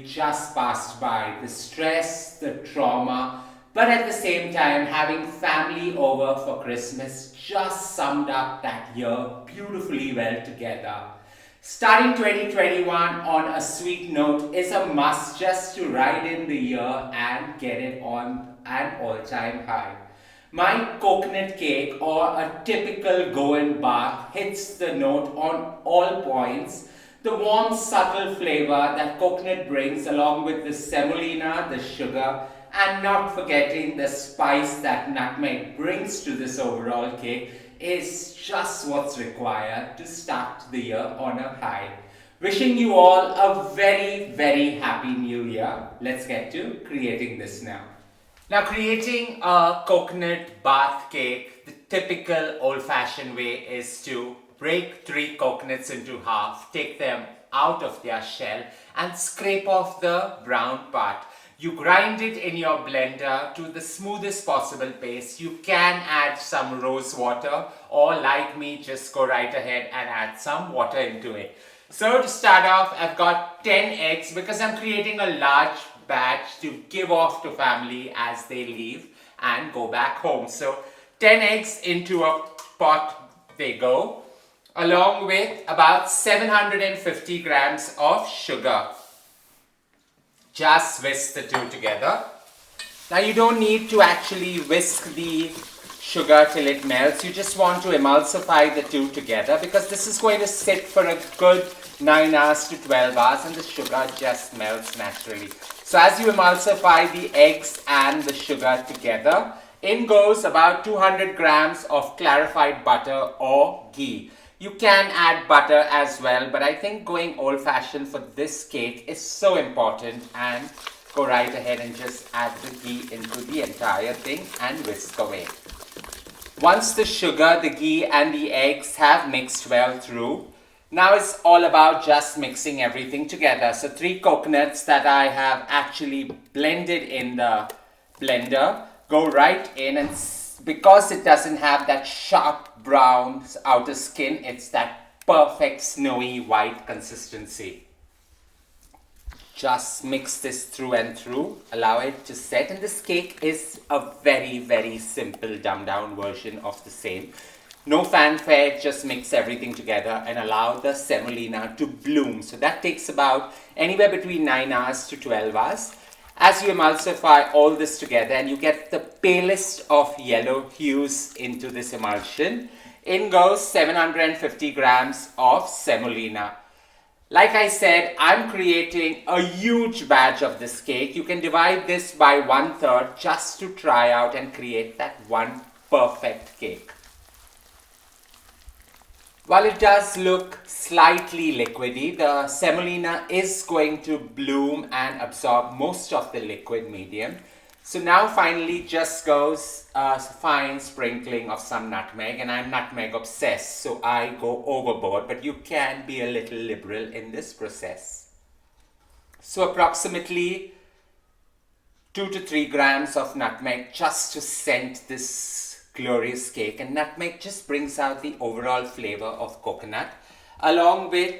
just passed by. The stress, the trauma, but at the same time, having family over for Christmas just summed up that year beautifully well together. Starting 2021 on a sweet note is a must just to ride in the year and get it on an all-time high. My coconut cake or a typical Goan Baath hits the note on all points. The warm, subtle flavor that coconut brings, along with the semolina, the sugar, and not forgetting the spice that nutmeg brings to this overall cake, is just what's required to start the year on a high. Wishing you all a very, very happy new year. Let's get to creating this now. Now, creating a coconut Baath cake, the typical old-fashioned way is to break 3 coconuts into half, take them out of their shell and scrape off the brown part. You grind it in your blender to the smoothest possible paste. You can add some rose water, or like me, just go right ahead and add some water into it. So to start off, I've got 10 eggs because I'm creating a large batch to give off to family as they leave and go back home. So 10 eggs into a pot they go, along with about 750 grams of sugar. Just whisk the two together. Now you don't need to actually whisk the sugar till it melts. You just want to emulsify the two together because this is going to sit for a good 9 hours to 12 hours and the sugar just melts naturally. So as you emulsify the eggs and the sugar together, in goes about 200 grams of clarified butter or ghee. You can add butter as well, but I think going old-fashioned for this cake is so important, and go right ahead and just add the ghee into the entire thing and whisk away. Once the sugar, the ghee and the eggs have mixed well through, now it's all about just mixing everything together. So 3 coconuts that I have actually blended in the blender go right in, and because it doesn't have that sharp brown outer skin, it's that perfect snowy white consistency. Just mix this through and through, allow it to set, and this cake is a very, very simple dumbed down version of the same. No fanfare, just mix everything together and allow the semolina to bloom. So that takes about anywhere between 9 hours to 12 hours. As you emulsify all this together and you get the palest of yellow hues into this emulsion, in goes 750 grams of semolina. Like I said, I'm creating a huge batch of this cake. You can divide this by 1/3 just to try out and create that one perfect cake. While it does look slightly liquidy, the semolina is going to bloom and absorb most of the liquid medium. So now finally just goes a fine sprinkling of some nutmeg, and I'm nutmeg obsessed, so I go overboard, but you can be a little liberal in this process. So approximately 2 to 3 grams of nutmeg just to scent this glorious cake, and nutmeg just brings out the overall flavor of coconut, along with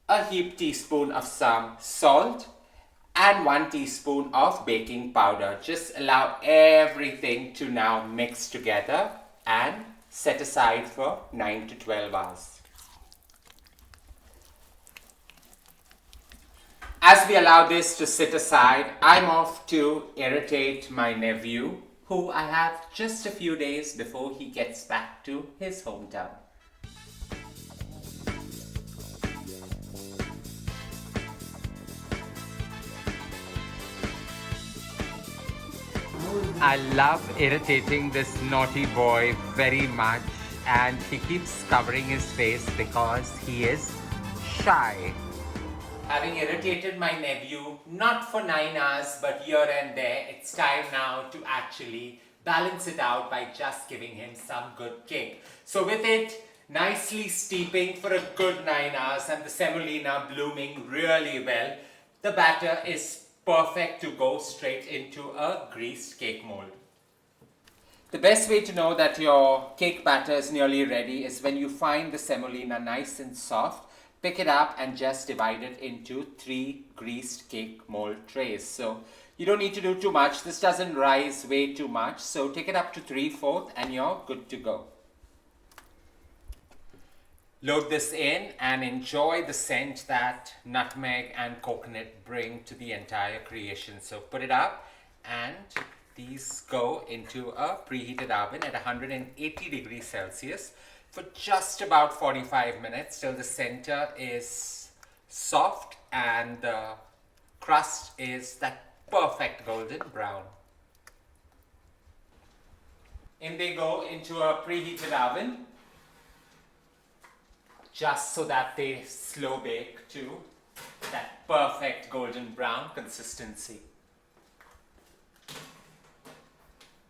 a heaped teaspoon of some salt and 1 teaspoon of baking powder. Just allow everything to now mix together and set aside for 9 to 12 hours. As we allow this to sit aside, I'm off to irritate my nephew, who I have just a few days before he gets back to his hometown. I love irritating this naughty boy very much, and he keeps covering his face because he is shy. Having irritated my nephew, not for 9 hours, but here and there, it's time now to actually balance it out by just giving him some good cake. So with it nicely steeping for a good 9 hours and the semolina blooming really well, the batter is perfect to go straight into a greased cake mold. The best way to know that your cake batter is nearly ready is when you find the semolina nice and soft. pick it up and just divide it into 3 greased cake mold trays. So you don't need to do too much. This doesn't rise way too much. So take it up to 3/4 and you're good to go. Load this in and enjoy the scent that nutmeg and coconut bring to the entire creation. So put it up and these go into a preheated oven at 180 degrees Celsius for just about 45 minutes till the center is soft and the crust is that perfect golden brown. In they go into a preheated oven, just so that they slow bake to that perfect golden brown consistency.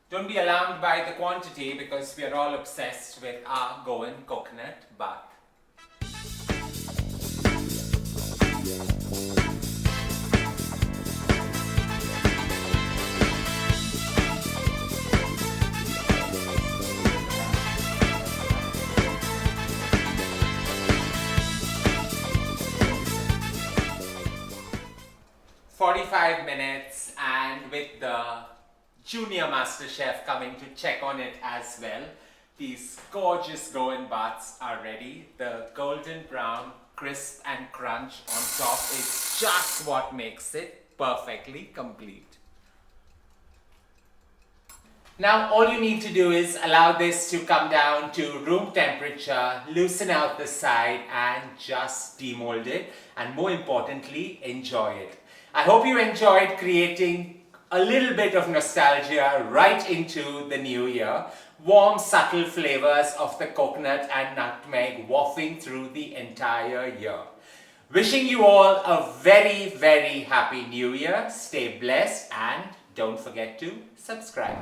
Don't be alarmed by the quantity because we are all obsessed with our Goan coconut bath. 45 minutes, and with the junior master chef coming to check on it as well, these gorgeous Goan baths are ready. The golden brown, crisp and crunch on top is just what makes it perfectly complete. Now all you need to do is allow this to come down to room temperature, loosen out the side and just demold it, and more importantly, enjoy it. I hope you enjoyed creating a little bit of nostalgia right into the new year. Warm, subtle flavors of the coconut and nutmeg wafting through the entire year. Wishing you all a very, very happy new year. Stay blessed and don't forget to subscribe.